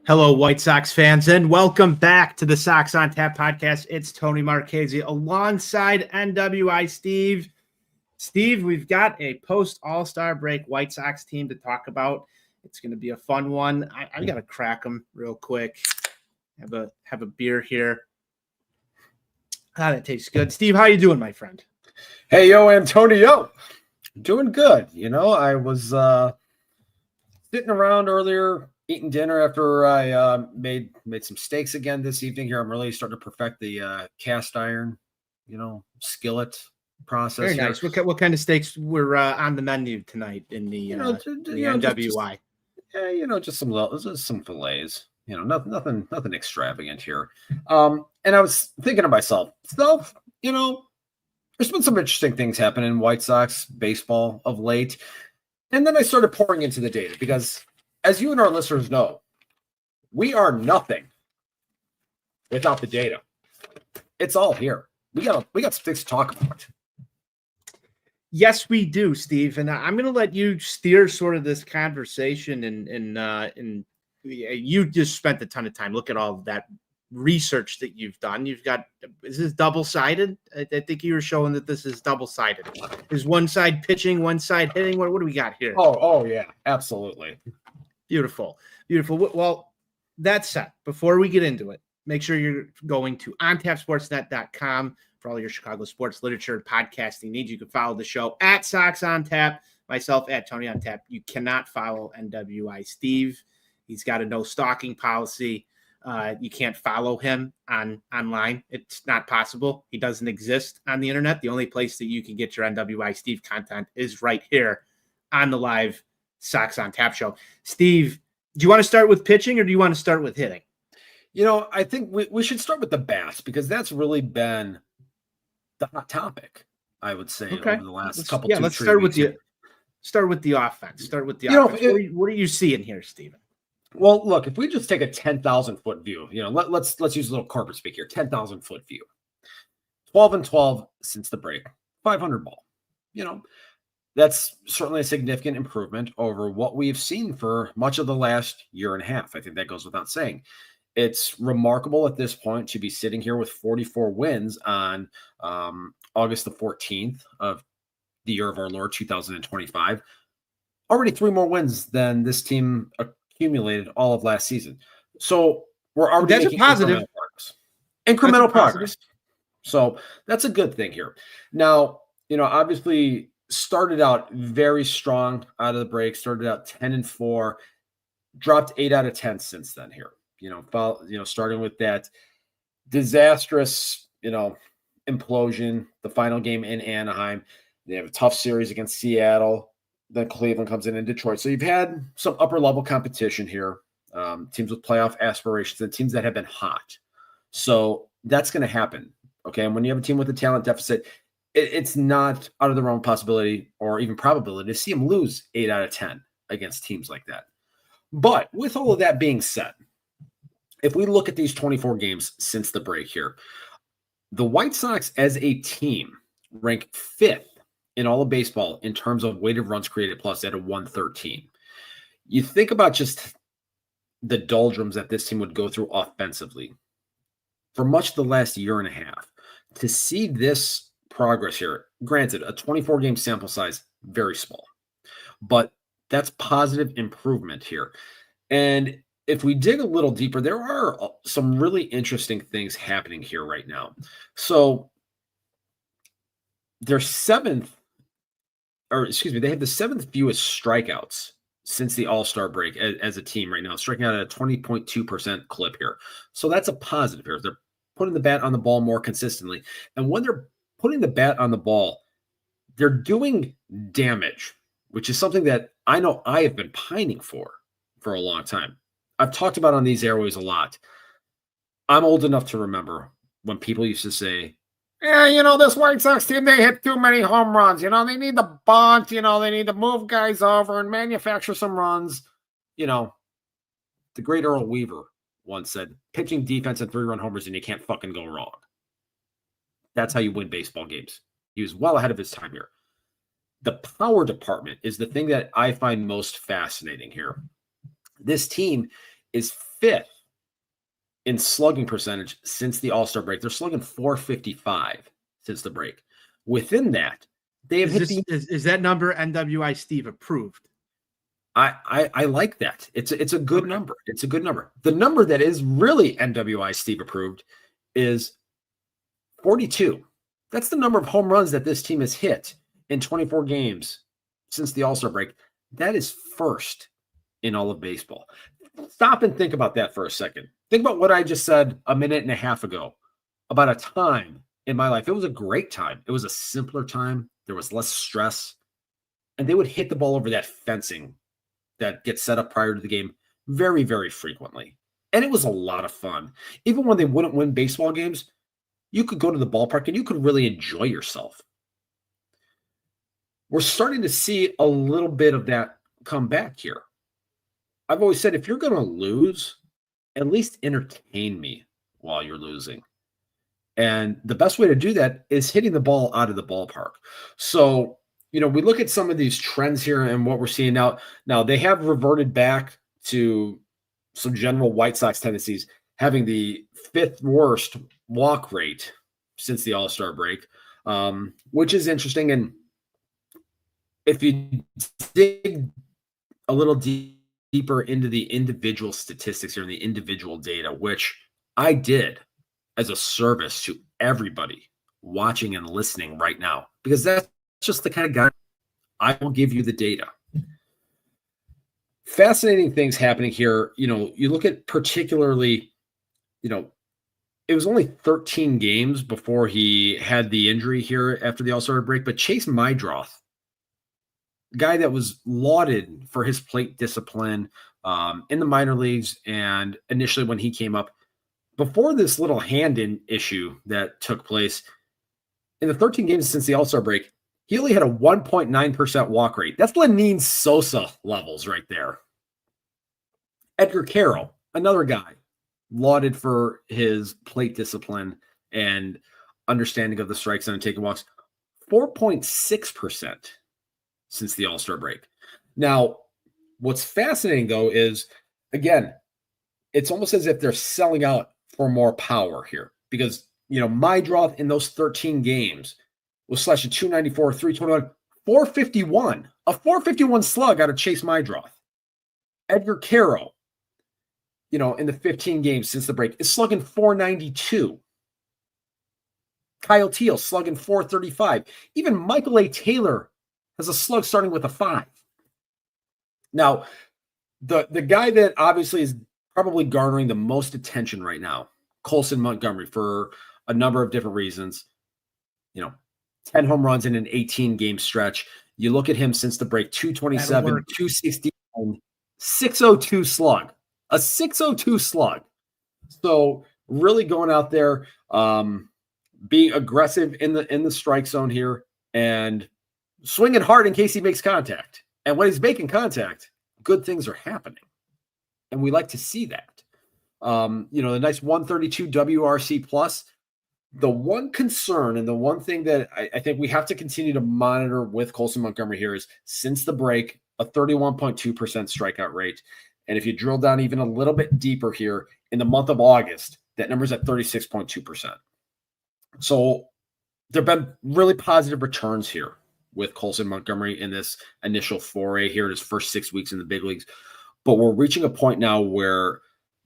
Hello, White Sox fans, and welcome back to the Sox On Tap podcast. It's Tony Marchese alongside NWI Steve. Steve, we've got a post-All-Star break White Sox team to talk about. It's going to be a fun one. I got to crack them real quick. Have a beer here. That tastes good. Steve, how you doing, my friend? Hey, yo, Antonio. Doing good. You know, I was sitting around earlier, eating dinner after I made some steaks again this evening here. I'm really starting to perfect the cast iron, skillet process. Very nice. What kind of steaks were on the menu tonight in the NWI? Just some fillets. Nothing extravagant here. And I was thinking to myself, there's been some interesting things happening in White Sox baseball of late. And then I started pouring into the data because, as you and our listeners know, we are nothing without the data. It's all here. We got things to talk about. Yes, we do, Steve. And I'm going to let you steer sort of this conversation. And you just spent a ton of time. Look at all of that research that you've done. Is this double-sided? I think you were showing that this is double-sided. Is one side pitching, one side hitting? What do we got here? Oh yeah, absolutely. Beautiful. Well, that said, before we get into it, make sure you're going to ontapsportsnet.com for all your Chicago sports literature and podcasting needs. You can follow the show at Sox On Tap, myself at Tony On Tap. You cannot follow NWI Steve. He's got a no stalking policy. You can't follow him online. It's not possible. He doesn't exist on the internet. The only place that you can get your NWI Steve content is right here on the live Sox On Tap show. Steve, do you want to start with pitching or do you want to start with hitting? I think we should start with the bats because that's really been the hot topic, I would say, over the last couple. Yeah, let's start with the offense. Start with the offense. What are you seeing here, Steven? Well, look, if we just take a 10,000-foot view, let's use a little corporate speak here. 10,000-foot view, 12-12 since the break, 500 ball. That's certainly a significant improvement over what we've seen for much of the last year and a half. I think that goes without saying. It's remarkable at this point to be sitting here with 44 wins on August the 14th of the year of our Lord, 2025. Already 3 more wins than this team accumulated all of last season. So we're already making positive incremental progress. So that's a good thing here. Now, obviously started out very strong out of the break, started out 10-4, dropped 8 out of 10 since then here. Starting with that disastrous, implosion, the final game in Anaheim. They have a tough series against Seattle. Then Cleveland comes in Detroit. So you've had some upper level competition here, teams with playoff aspirations and teams that have been hot. So that's going to happen. Okay. And when you have a team with a talent deficit, it's not out of the realm of possibility or even probability to see them lose 8 out of 10 against teams like that. But with all of that being said, if we look at these 24 games since the break here, the White Sox as a team rank 5th in all of baseball in terms of weighted runs created plus at a 113. You think about just the doldrums that this team would go through offensively for much of the last year and a half. To see this progress here, granted, a 24-game sample size, very small, but that's positive improvement here. And if we dig a little deeper, there are some really interesting things happening here right now. So they're they have the 7th fewest strikeouts since the All-Star break as a team right now, striking out at a 20.2% clip here. So that's a positive here. They're putting the bat on the ball more consistently. And when they're putting the bat on the ball, they're doing damage, which is something that I know I have been pining for a long time. I've talked about on these airways a lot. I'm old enough to remember when people used to say, this White Sox team, they hit too many home runs. They need to bunt. They need to move guys over and manufacture some runs. The great Earl Weaver once said, pitching, defense, and 3-run homers, and you can't fucking go wrong. That's how you win baseball games. He was well ahead of his time here. The power department is the thing that I find most fascinating here. This team is 5th in slugging percentage since the All-Star break. They're slugging .455 since the break. Within that, they have is that number NWI Steve approved? I like that. It's a good number. It's a good number. The number that is really NWI Steve approved is 42. That's the number of home runs that this team has hit in 24 games since the All-Star break. That is first in all of baseball. Stop and think about that for a second. Think about what I just said a minute and a half ago about a time in my life. It was a great time. It was a simpler time. There was less stress. And they would hit the ball over that fencing that gets set up prior to the game very, very frequently. And it was a lot of fun. Even when they wouldn't win baseball games, you could go to the ballpark and you could really enjoy yourself. We're starting to see a little bit of that come back here. I've always said, if you're going to lose, at least entertain me while you're losing. And the best way to do that is hitting the ball out of the ballpark. So, we look at some of these trends here and what we're seeing now. Now, they have reverted back to some general White Sox tendencies, having the 5th worst walk rate since the All-Star break, which is interesting. And if you dig a little deeper into the individual statistics here and the individual data, which I did as a service to everybody watching and listening right now, because that's just the kind of guy I will give you the data. Fascinating things happening here. You look at particularly, it was only 13 games before he had the injury here after the All-Star break, but Chase Mydroth, guy that was lauded for his plate discipline in the minor leagues, and initially when he came up, before this little hand-in issue that took place, in the 13 games since the All-Star break, he only had a 1.9% walk rate. That's Lenine Sosa levels right there. Edgar Carroll, another guy, lauded for his plate discipline and understanding of the strike zone and taking walks, 4.6% since the All-Star break. Now, what's fascinating, though, is, again, it's almost as if they're selling out for more power here, because, Mydroth in those 13 games was slashing 294, 321, 451, a 451 slug out of Chase Mydroth. Edgar Carroll, in the 15 games since the break, is slugging 492. Kyle Teel slugging 435. Even Michael A. Taylor has a slug starting with a 5. Now, the guy that obviously is probably garnering the most attention right now, Colson Montgomery, for a number of different reasons. 10 home runs in an 18-game stretch. You look at him since the break, 227, 261, 602 slug. A 602 slug. So really going out there, being aggressive in the strike zone here and swinging hard in case he makes contact. And when he's making contact, good things are happening. And we like to see that. The nice 132 WRC plus. The one concern and the one thing that I think we have to continue to monitor with Colson Montgomery here is, since the break, a 31.2% strikeout rate. And if you drill down even a little bit deeper here, in the month of August, that number's at 36.2%. So there have been really positive returns here with Colson Montgomery in this initial foray here in his first 6 weeks in the big leagues. But we're reaching a point now where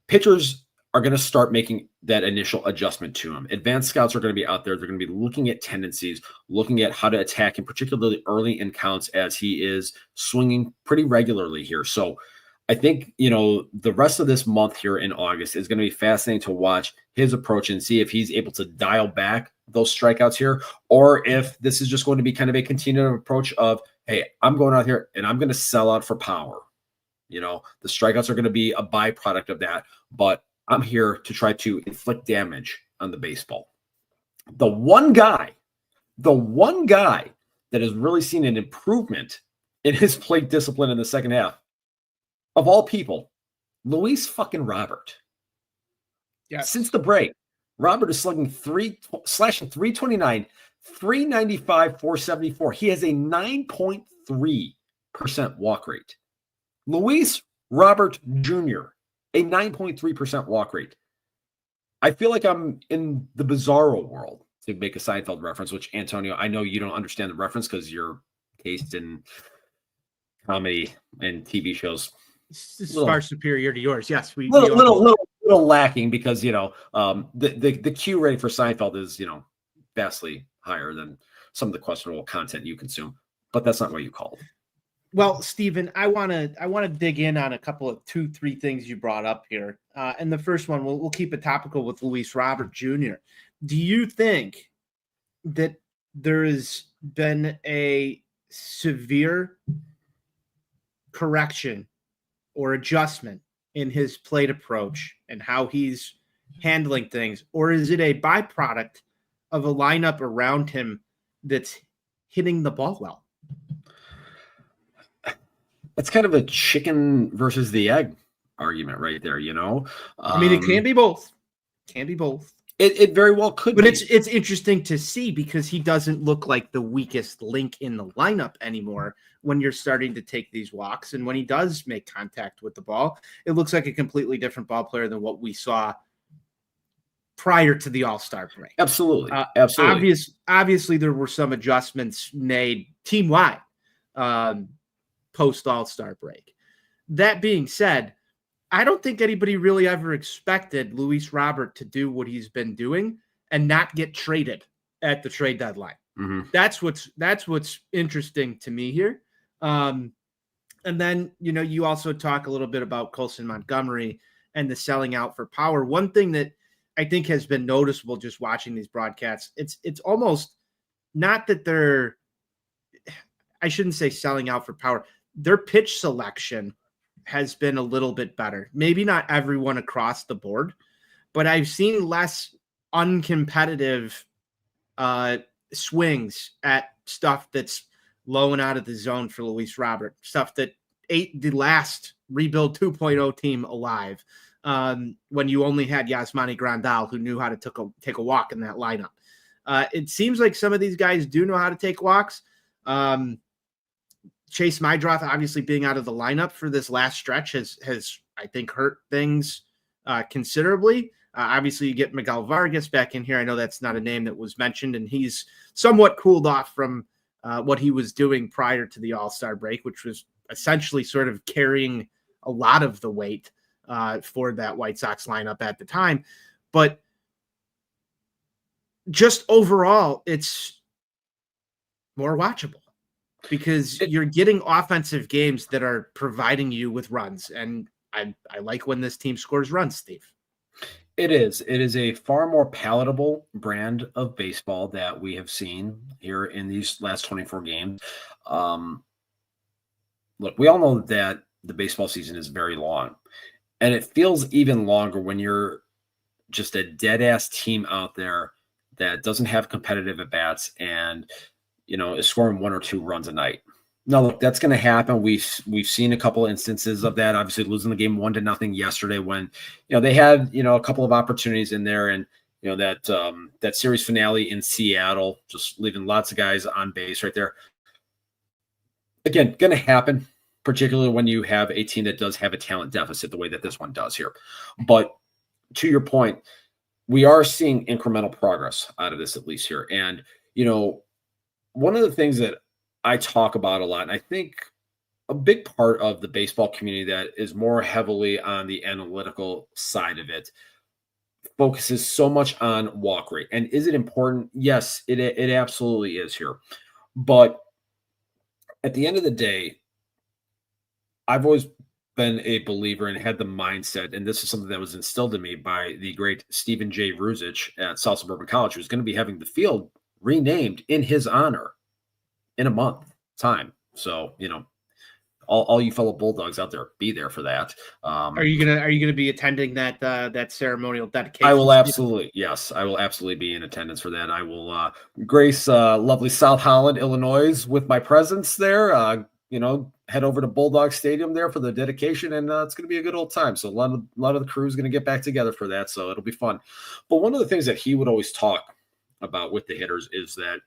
pitchers are going to start making that initial adjustment to him. Advanced scouts are going to be out there. They're going to be looking at tendencies, looking at how to attack him, particularly early in counts, as he is swinging pretty regularly here. So I think, the rest of this month here in August is going to be fascinating to watch his approach and see if he's able to dial back those strikeouts here, or if this is just going to be kind of a continued approach of, hey, I'm going out here and I'm going to sell out for power. The strikeouts are going to be a byproduct of that, but I'm here to try to inflict damage on the baseball. The one guy that has really seen an improvement in his plate discipline in the second half, of all people, Luis fucking Robert. Yeah. Since the break, Robert is slashing 329, 395, 474. He has a 9.3% walk rate. Luis Robert Jr., a 9.3% walk rate. I feel like I'm in the bizarro world, to make a Seinfeld reference, which, Antonio, I know you don't understand the reference because your taste in comedy and TV shows It's far little superior to yours. Yes, we little all little little, little lacking because the Q rate for Seinfeld is vastly higher than some of the questionable content you consume, but that's not what you called. Well, Stephen, I want to dig in on a couple of 2-3 things you brought up here. And the first one, we'll keep it topical with Luis Robert Jr. Do you think that there has been a severe correction or adjustment in his plate approach and how he's handling things, or is it a byproduct of a lineup around him that's hitting the ball well? That's kind of a chicken versus the egg argument right there, I mean, it can be both. Can be both. It very well could But be. it's interesting to see because he doesn't look like the weakest link in the lineup anymore when you're starting to take these walks. And when he does make contact with the ball, it looks like a completely different ball player than what we saw prior to the All-Star break. Absolutely. Absolutely. Obviously, there were some adjustments made team-wide post All-Star break. That being said, I don't think anybody really ever expected Luis Robert to do what he's been doing and not get traded at the trade deadline. Mm-hmm. That's what's interesting to me here. And then, you also talk a little bit about Colson Montgomery and the selling out for power. One thing that I think has been noticeable just watching these broadcasts, it's almost not that I shouldn't say selling out for power. Their pitch selection has been a little bit better. Maybe not everyone across the board, but I've seen less uncompetitive swings at stuff that's low and out of the zone for Luis Robert, stuff that ate the last rebuild 2.0 team alive when you only had Yasmani Grandal, who knew how to take a walk in that lineup. It seems like some of these guys do know how to take walks. Chase Mydroth obviously being out of the lineup for this last stretch has I think hurt things considerably. Obviously, you get Miguel Vargas back in here. I know that's not a name that was mentioned, and he's somewhat cooled off from what he was doing prior to the All-Star break, which was essentially sort of carrying a lot of the weight for that White Sox lineup at the time. But just overall, it's more watchable because you're getting offensive games that are providing you with runs. And I like when this team scores runs, Steve. It is. It is a far more palatable brand of baseball that we have seen here in these last 24 games. Look, we all know that the baseball season is very long, and it feels even longer when you're just a dead-ass team out there that doesn't have competitive at-bats and, is scoring 1 or 2 runs a night. No, look, that's going to happen. We've seen a couple of instances of that. Obviously, losing the game 1-0 yesterday when they had a couple of opportunities in there, and that series finale in Seattle, just leaving lots of guys on base right there. Again, going to happen, particularly when you have a team that does have a talent deficit the way that this one does here. But to your point, we are seeing incremental progress out of this, at least here. And one of the things that I talk about a lot, and I think a big part of the baseball community that is more heavily on the analytical side of it focuses so much on walk rate. And is it important? Yes, it absolutely is here. But at the end of the day, I've always been a believer and had the mindset, and this is something that was instilled in me by the great Stephen J. Ruzich at South Suburban College, who's going to be having the field renamed in his honor in a month time. So, all you fellow Bulldogs out there, be there for that. Are you gonna be attending that ceremonial dedication? I will absolutely, yes, I will absolutely be in attendance for that. I will grace lovely South Holland, Illinois, with my presence there. Head over to Bulldog Stadium there for the dedication, and it's going to be a good old time. So a lot of the crew is going to get back together for that, so it'll be fun. But one of the things that he would always talk about with the hitters is that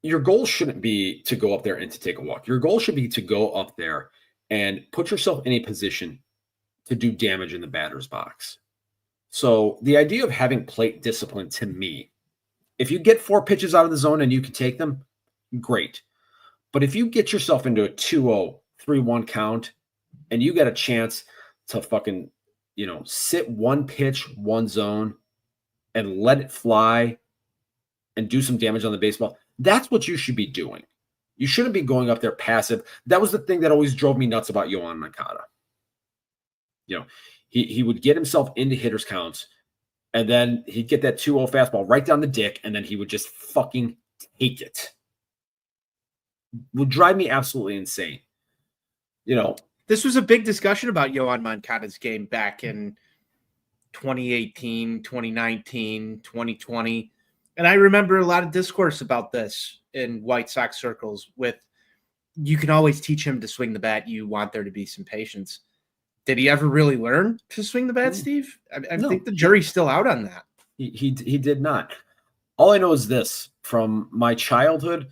your goal shouldn't be to go up there and to take a walk. Your goal should be to go up there and put yourself in a position to do damage in the batter's box. So the idea of having plate discipline, to me, if you get 4 pitches out of the zone and you can take them, great. But if you get yourself into a 2-0, 3-1 count and you got a chance to fucking, sit 1 pitch, 1 zone and let it fly and do some damage on the baseball, that's what you should be doing. You shouldn't be going up there passive. That was the thing that always drove me nuts about Yoan Moncada. He would get himself into hitters' counts, and then he'd get that 2-0 fastball right down the dick, and then he would just fucking take it. Would drive me absolutely insane. This was a big discussion about Yoan Moncada's game back in 2018, 2019, 2020. And I remember a lot of discourse about this in White Sox circles with, you can always teach him to swing the bat. You want there to be some patience. Did he ever really learn to swing the bat, Steve? I think the jury's still out on that. He did not. All I know is this. From my childhood,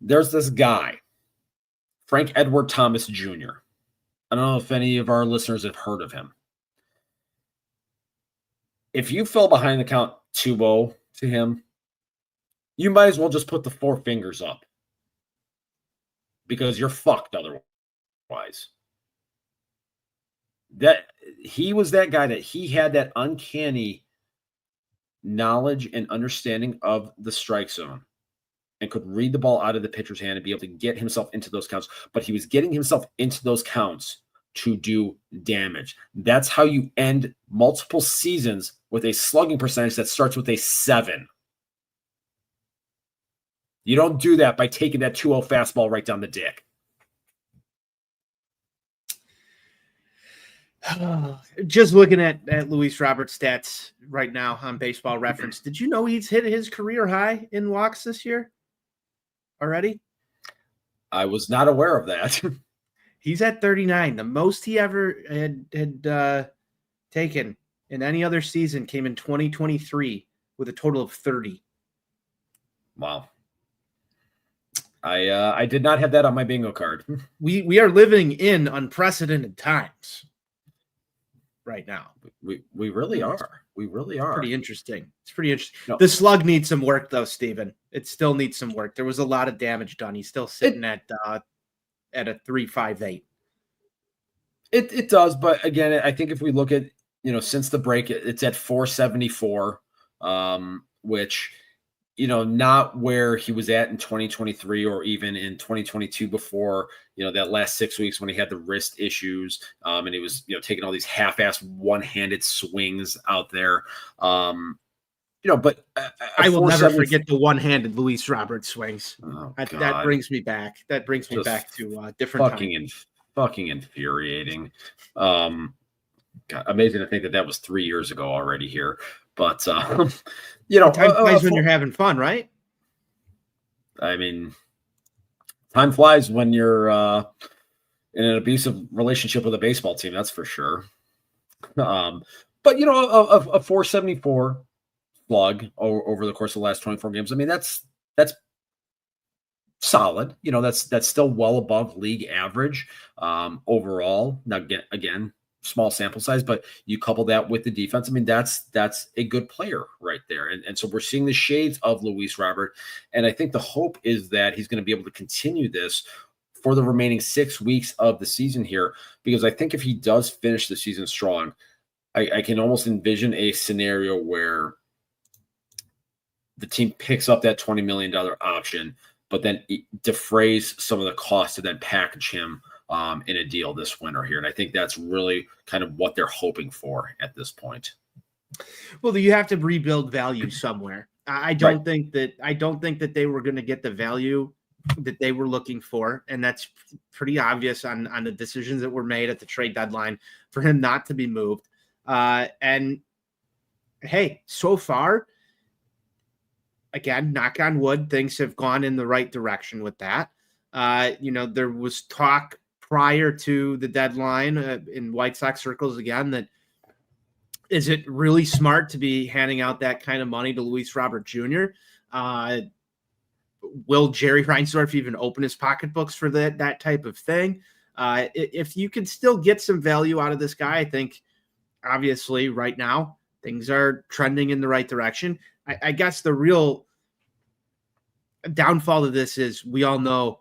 there's this guy, Frank Edward Thomas Jr. I don't know if any of our listeners have heard of him. If you fell behind the count 2-0 to him, you might as well just put the 4 fingers up because you're fucked otherwise. That he was that guy that he had that uncanny knowledge and understanding of the strike zone and could read the ball out of the pitcher's hand and be able to get himself into those counts. But he was getting himself into those counts to do damage. That's how you end multiple seasons with a slugging percentage that starts with a 7. You don't do that by taking that 2-0 fastball right down the dick. Just looking at Luis Robert's stats right now on Baseball Reference, did you know he's hit his career high in walks this year already? I was not aware of that. He's at 39. The most he ever had taken in any other season came in 2023 with a total of 30. Wow. I did not have that on my bingo card. We are living in unprecedented times right now. We really are. We really are. Pretty interesting. It's pretty interesting. No. The slug needs some work, though, Steven. It still needs some work. There was a lot of damage done. He's still sitting at a 3.58. It does, but again, I think if we look at since the break, it's at 474, which not where he was at in 2023 or even in 2022 before that last 6 weeks when he had the wrist issues and he was taking all these half-assed one-handed swings out there. But I will never forget the one-handed Luis Roberts swings. Oh, that brings me back. That brings me back to different fucking infuriating. God, amazing to think that was 3 years ago already here. But time flies when you're having fun, right? I mean, time flies when you're in an abusive relationship with a baseball team. That's for sure. But a 474 slug over the course of the last 24 games. I mean, that's solid. That's still well above league average overall. Now, again, small sample size, but you couple that with the defense. I mean, that's a good player right there. And so we're seeing the shades of Luis Robert. And I think the hope is that he's going to be able to continue this for the remaining 6 weeks of the season here, because I think if he does finish the season strong, I can almost envision a scenario where the team picks up that $20 million option, but then defrays some of the cost to then package him in a deal this winter here. And I think that's really kind of what they're hoping for at this point. Well, you have to rebuild value somewhere. I don't think that they were going to get the value that they were looking for. And that's pretty obvious on the decisions that were made at the trade deadline for him not to be moved. And hey, so far, again, knock on wood, things have gone in the right direction with that. There was talk prior to the deadline in White Sox circles again that is it really smart to be handing out that kind of money to Luis Robert Jr.? Will Jerry Reinsdorf even open his pocketbooks for that type of thing? If you can still get some value out of this guy, I think obviously right now things are trending in the right direction. I guess the real downfall of this is we all know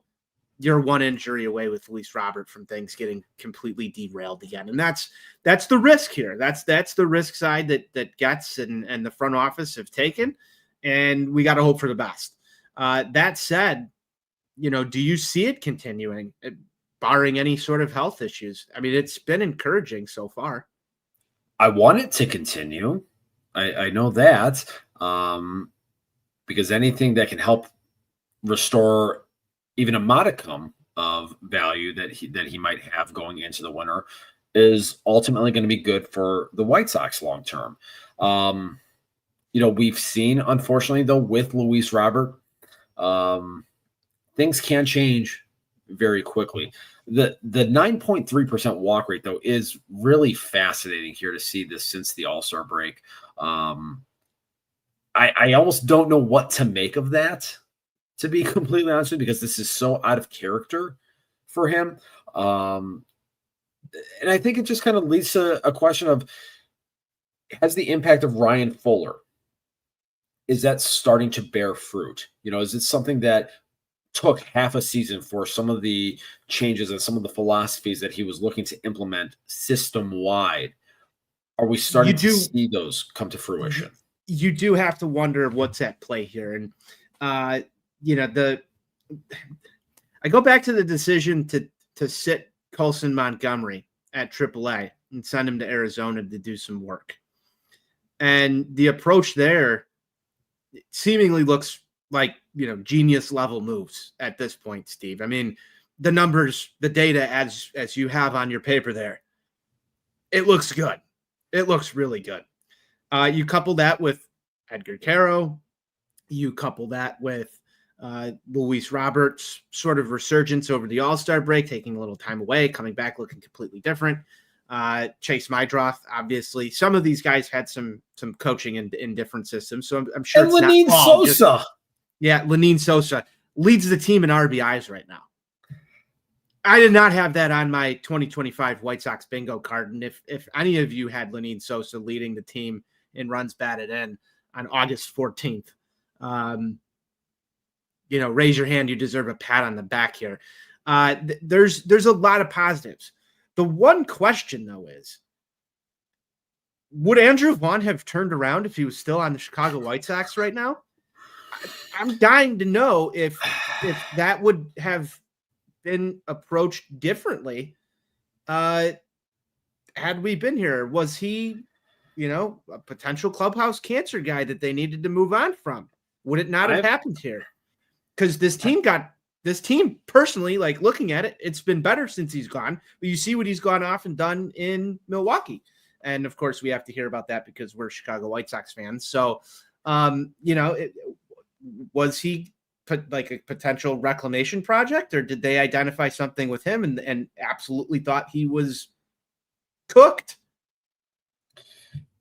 you're one injury away with Luis Robert from things getting completely derailed again. And that's the risk here. That's the risk side that Getz and the front office have taken. And we got to hope for the best. That said, do you see it continuing, barring any sort of health issues? I mean, it's been encouraging so far. I want it to continue. I know that because anything that can help restore even a modicum of value that he might have going into the winter is ultimately going to be good for the White Sox long term. We've seen, unfortunately, though, with Luis Robert, things can change very quickly. The 9.3% walk rate, though, is really fascinating here to see this since the All-Star break. I almost don't know what to make of that, to be completely honest with you, because this is so out of character for him. And I think it just kind of leads to a question of, has the impact of Ryan Fuller, is that starting to bear fruit? Is it something that took half a season for some of the changes and some of the philosophies that he was looking to implement system-wide? Are we starting to see those come to fruition? You do have to wonder what's at play here. And, I go back to the decision to sit Colson Montgomery at AAA and send him to Arizona to do some work. And the approach there seemingly looks like, genius level moves at this point, Steve. I mean, the numbers, the data as you have on your paper there, it looks good. It looks really good. You couple that with Edgar Caro, you couple that with Luis Roberts' sort of resurgence over the All-Star break, taking a little time away, coming back looking completely different. Chase Mydroth, obviously. Some of these guys had some coaching in different systems, so I'm sure. And Lenine Sosa. Lenine Sosa leads the team in RBIs right now. I did not have that on my 2025 White Sox bingo card, and if any of you had Lenine Sosa leading the team in runs batted in on August 14th, raise your hand. You deserve a pat on the back here. There's a lot of positives. The one question, though, is, would Andrew Vaughn have turned around if he was still on the Chicago White Sox right now? I'm dying to know if that would have been approached differently had we been here. Was he, a potential clubhouse cancer guy that they needed to move on from? Would it not have happened here? Because this team personally, like looking at it, it's been better since he's gone. But you see what he's gone off and done in Milwaukee. And of course, we have to hear about that because we're Chicago White Sox fans. So, was he like a potential reclamation project, or did they identify something with him and absolutely thought he was cooked?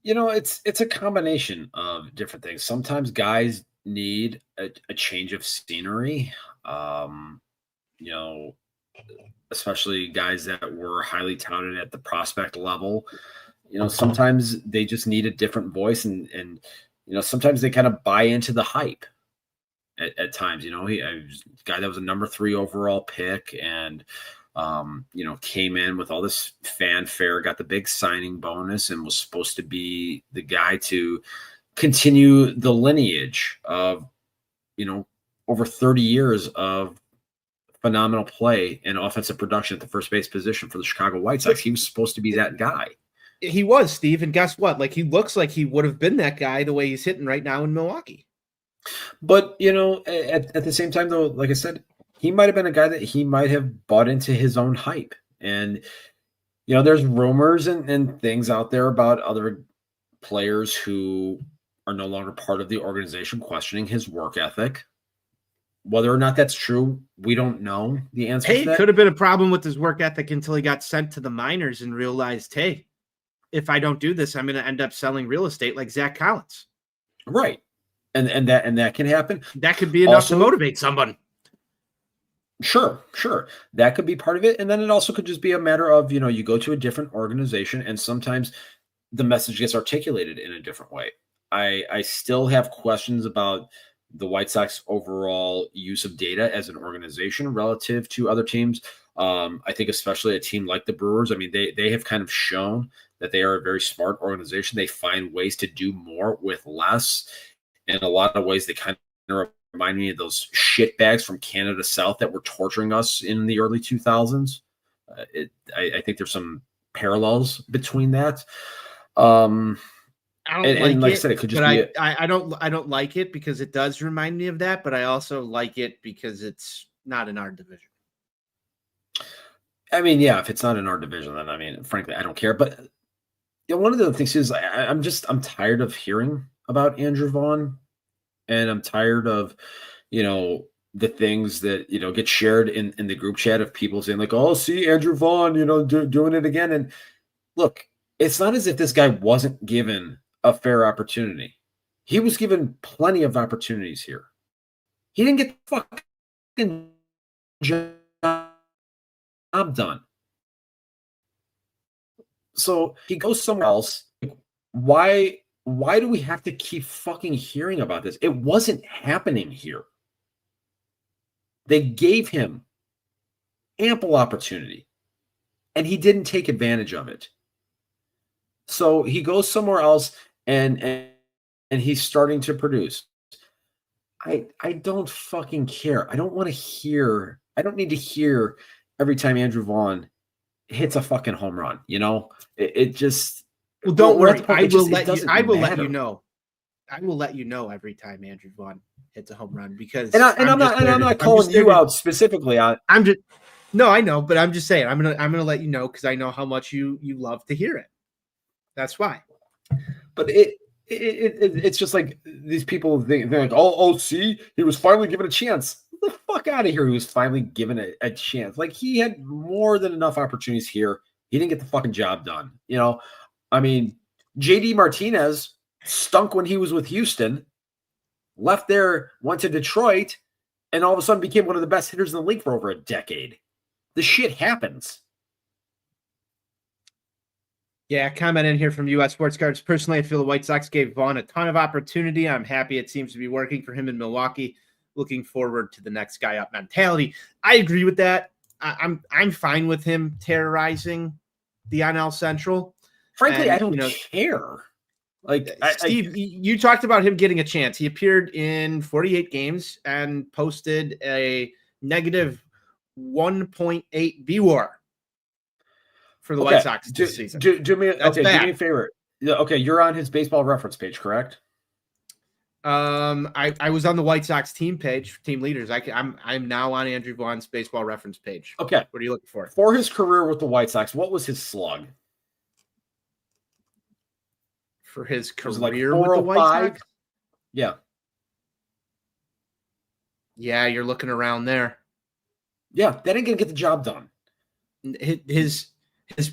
It's a combination of different things. Sometimes guys need a change of scenery. Especially guys that were highly touted at the prospect level. Sometimes they just need a different voice, and sometimes they kind of buy into the hype at times. He was a guy that was a number 3 overall pick and came in with all this fanfare, got the big signing bonus, and was supposed to be the guy to continue the lineage of, over 30 years of phenomenal play and offensive production at the first base position for the Chicago White Sox. He was supposed to be that guy. He was, Steve. And guess what? Like, he looks like he would have been that guy the way he's hitting right now in Milwaukee. But, at the same time, though, like I said, he might have been a guy that he might have bought into his own hype. And, there's rumors and things out there about other players who are no longer part of the organization questioning his work ethic. Whether or not that's true, we don't know the answer to that. It could have been a problem with his work ethic until he got sent to the minors and realized, hey, if I don't do this, I'm going to end up selling real estate like Zach Collins. Right. And that can happen. That could be enough to motivate someone. Sure. That could be part of it. And then it also could just be a matter of, you go to a different organization and sometimes the message gets articulated in a different way. I still have questions about the White Sox overall use of data as an organization relative to other teams. I think especially a team like the Brewers. I mean, they have kind of shown that they are a very smart organization. They find ways to do more with less. In a lot of ways, they kind of remind me of those shit bags from Canada South that were torturing us in the early 2000s. I think there's some parallels between that. I don't like like it, I said, it could just but be I don't like it because it does remind me of that, but I also like it because it's not in our division. I mean, yeah, if it's not in our division, then I mean, frankly, I don't care. But one of the things is I'm tired of hearing about Andrew Vaughn, and I'm tired of, the things that get shared in the group chat of people saying like, "Oh, see Andrew Vaughn, doing it again." And look, it's not as if this guy wasn't given a fair opportunity. He was given plenty of opportunities here. He didn't get the fucking job done. So he goes somewhere else. Why do we have to keep fucking hearing about this? It wasn't happening here. They gave him ample opportunity, and he didn't take advantage of it. So he goes somewhere else, and he's starting to produce. I don't fucking care. I don't want to hear. I don't need to hear every time Andrew Vaughn hits a fucking home run. It just. Well, don't worry. I will let you know. I will let you know every time Andrew Vaughn hits a home run because I'm not calling you out specifically. I know, but I'm just saying I'm gonna let you know because I know how much you love to hear it. That's why. But it's just like these people they're like, oh, see, he was finally given a chance. Get the fuck out of here! He was finally given a chance. Like he had more than enough opportunities here. He didn't get the fucking job done. I mean, JD Martinez stunk when he was with Houston, left there, went to Detroit, and all of a sudden became one of the best hitters in the league for over a decade. The shit happens. Yeah, comment in here from US Sports Cards. Personally, I feel the White Sox gave Vaughn a ton of opportunity. I'm happy it seems to be working for him in Milwaukee. Looking forward to the next guy up mentality. I agree with that. I'm fine with him terrorizing the NL Central. Frankly, I don't care. Like Steve, you talked about him getting a chance. He appeared in 48 games and posted a negative 1.8 BWAR for the White Sox this season. Do me a favor. Okay, you're on his baseball reference page, correct? I was on the White Sox team page, team leaders. I'm now on Andrew Vaughn's baseball reference page. Okay. What are you looking for? For his career with the White Sox, what was his slug? For his career with the White Sox? Yeah. Yeah, you're looking around there. Yeah, that ain't gonna get the job done. His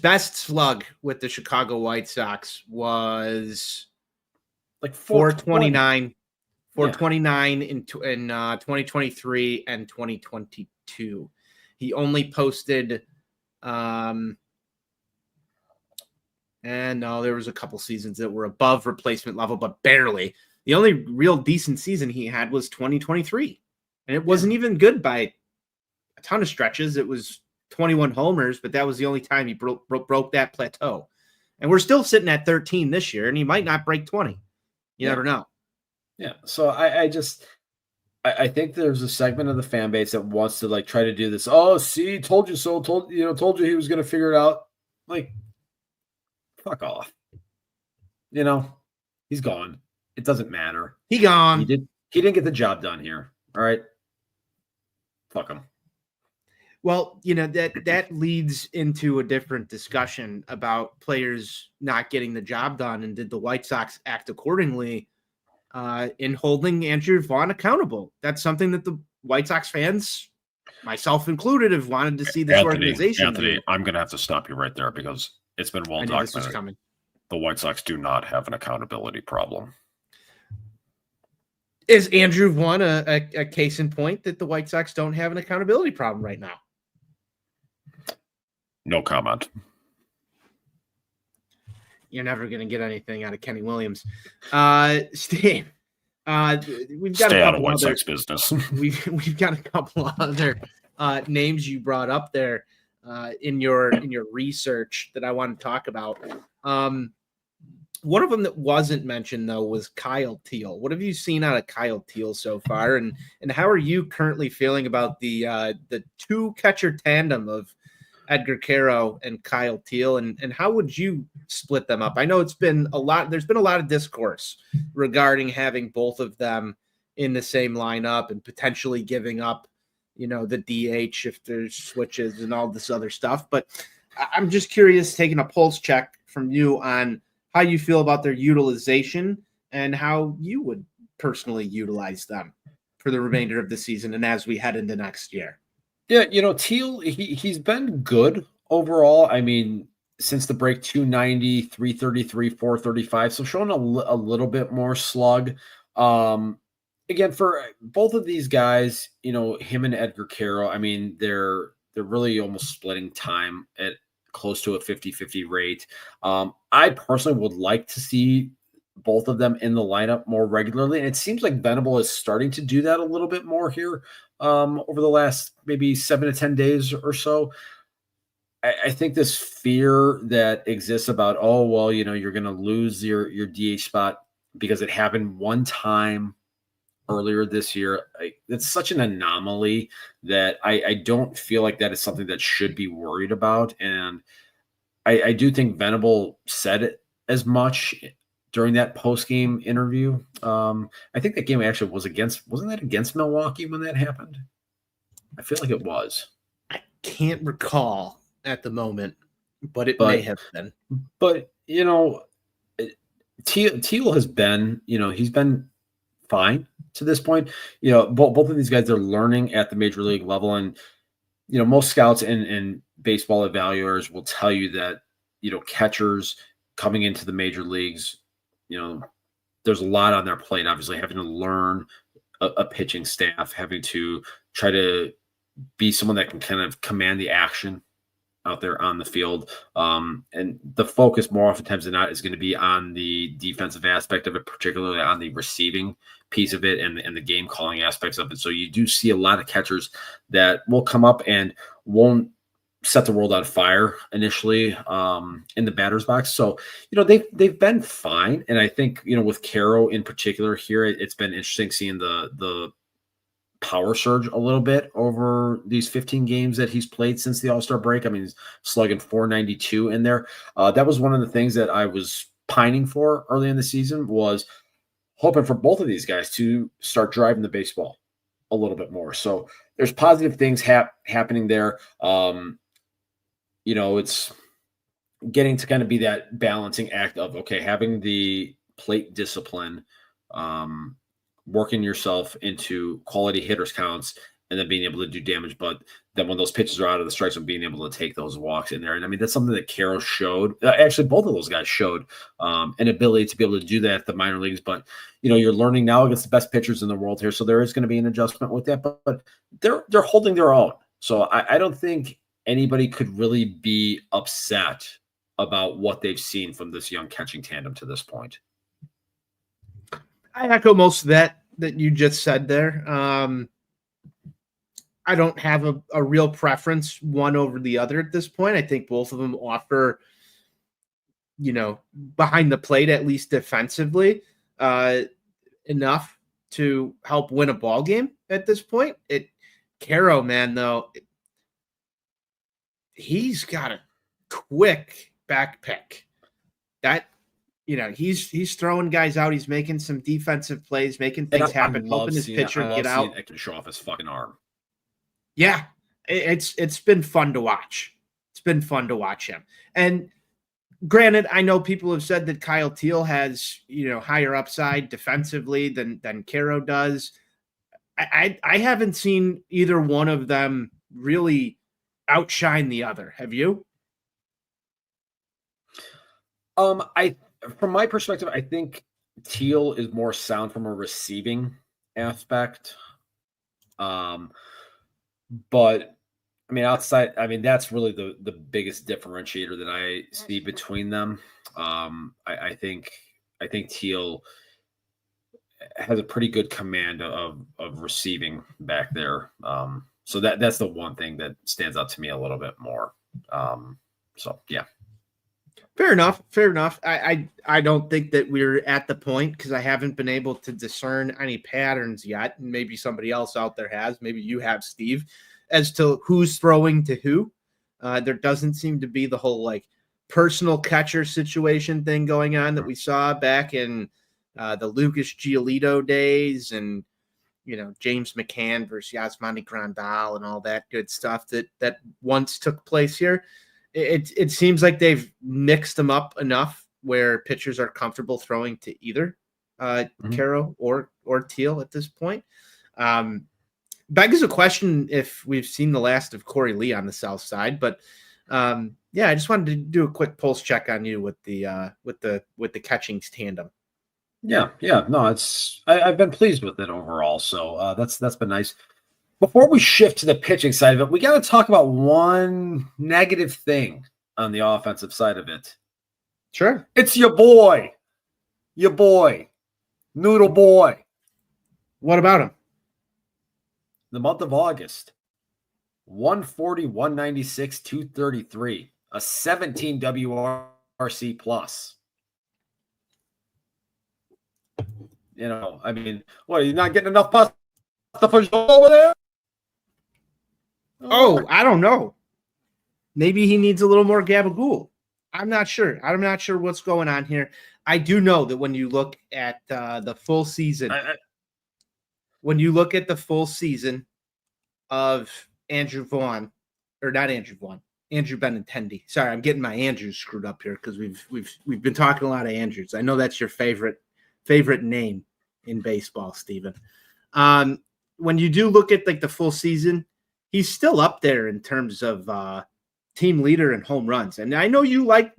best slug with the Chicago White Sox was like 429 in 2023 and 2022. He only posted and no, there was a couple seasons that were above replacement level, but barely. The only real decent season he had was 2023. And it wasn't even good by a ton of stretches. It was 21 homers, but that was the only time he broke that plateau. And we're still sitting at 13 this year, and he might not break 20. You never know. Yeah. So I think there's a segment of the fan base that wants to like try to do this. Oh, see, told you so. Told you he was going to figure it out. Like, fuck off. He's gone. It doesn't matter. He gone. He didn't get the job done here. All right. Fuck him. Well, that leads into a different discussion about players not getting the job done, and did the White Sox act accordingly in holding Andrew Vaughn accountable? That's something that the White Sox fans, myself included, have wanted to see this organization. Anthony, I'm going to have to stop you right there because it's been well documented. The White Sox do not have an accountability problem. Is Andrew Vaughn a case in point that the White Sox don't have an accountability problem right now? No comment. You're never going to get anything out of Kenny Williams. Steve, we've got Stay a out of couple White other Sox business. we've got a couple other names you brought up there in your research that I want to talk about. One of them that wasn't mentioned though was Kyle Teal. What have you seen out of Kyle Teal so far, and how are you currently feeling about the two catcher tandem of Edgar Caro and Kyle Teal, and how would you split them up? I know it's been a lot. There's been a lot of discourse regarding having both of them in the same lineup and potentially giving up, the DH if there's switches and all this other stuff. But I'm just curious, taking a pulse check from you on how you feel about their utilization and how you would personally utilize them for the remainder of the season and as we head into next year. Yeah, Teal, he's been good overall. I mean, since the break, 290, 333, 435. So showing a little bit more slug. Again, for both of these guys, him and Edgar Caro, I mean, they're really almost splitting time at close to a 50-50 rate. I personally would like to see both of them in the lineup more regularly. And it seems like Venable is starting to do that a little bit more here over the last maybe 7 to 10 days or so. I think this fear that exists about, oh, well, you're going to lose your DH spot because it happened one time earlier this year. It's such an anomaly that I don't feel like that is something that should be worried about. And I do think Venable said it as much during that post-game interview. I think that game actually wasn't that against Milwaukee when that happened? I feel like it was. I can't recall at the moment, but it may have been. But, Teal has been, he's been fine to this point. Both of these guys are learning at the major league level. And, most scouts and baseball evaluators will tell you that, catchers coming into the major leagues, there's a lot on their plate, obviously having to learn a pitching staff, having to try to be someone that can kind of command the action out there on the field. And the focus more oftentimes than not is going to be on the defensive aspect of it, particularly on the receiving piece of it and the game calling aspects of it. So you do see a lot of catchers that will come up and won't set the world on fire initially in the batter's box. So, they've been fine. And I think, with Caro in particular here, it's been interesting seeing the power surge a little bit over these 15 games that he's played since the All-Star break. I mean, he's slugging 492 in there. That was one of the things that I was pining for early in the season, was hoping for both of these guys to start driving the baseball a little bit more. So there's positive things happening there. It's getting to kind of be that balancing act of, okay, having the plate discipline, working yourself into quality hitters counts, and then being able to do damage. But then when those pitches are out of the strike zone, being able to take those walks in there. And I mean, that's something that Caro showed. Actually, both of those guys showed an ability to be able to do that at the minor leagues. But, you're learning now against the best pitchers in the world here. So there is going to be an adjustment with that. But they're holding their own. So I don't think anybody could really be upset about what they've seen from this young catching tandem to this point. I echo most of that you just said there. I don't have a real preference one over the other at this point. I think both of them offer, behind the plate, at least defensively, enough to help win a ball game at this point. Caro, man, though, he's got a quick back pick. That, he's throwing guys out. He's making some defensive plays, making things happen, helping his pitcher get out. It can show off his fucking arm. Yeah, it's been fun to watch. It's been fun to watch him. And granted, I know people have said that Kyle Teal has, higher upside defensively than Caro does. I haven't seen either one of them really outshine the other. Have you? From my perspective, I think Teal is more sound from a receiving aspect. But I mean, that's really the biggest differentiator that I see between them. I think Teal has a pretty good command of receiving back there. So that's the one thing that stands out to me a little bit more. So yeah. Fair enough. Fair enough. I don't think that we're at the point because I haven't been able to discern any patterns yet. And maybe somebody else out there has. Maybe you have, Steve, as to who's throwing to who. There doesn't seem to be the whole like personal catcher situation thing going on that we saw back in the Lucas Giolito days and James McCann versus Yasmani Grandal and all that good stuff that once took place here. It seems like they've mixed them up enough where pitchers are comfortable throwing to either Caro or Teal at this point. Begs a question if we've seen the last of Corey Lee on the south side, but I just wanted to do a quick pulse check on you with the catching tandem. Yeah, no, I've been pleased with it overall, so that's been nice. Before we shift to the pitching side of it, we got to talk about one negative thing on the offensive side of it. Sure. It's your boy, Noodle Boy. What about him? The month of August, 140, 196, 233, a 17 WRC plus. I mean, what, are you not getting enough pasta for over there? Oh, I don't know. Maybe he needs a little more gabagool. I'm not sure. I'm not sure what's going on here. I do know that when you look at the full season, Andrew Benintendi. Sorry, I'm getting my Andrews screwed up here because we've been talking a lot of Andrews. I know that's your favorite name in baseball, Steven. When you do look at like the full season, he's still up there in terms of team leader and home runs. And I know you like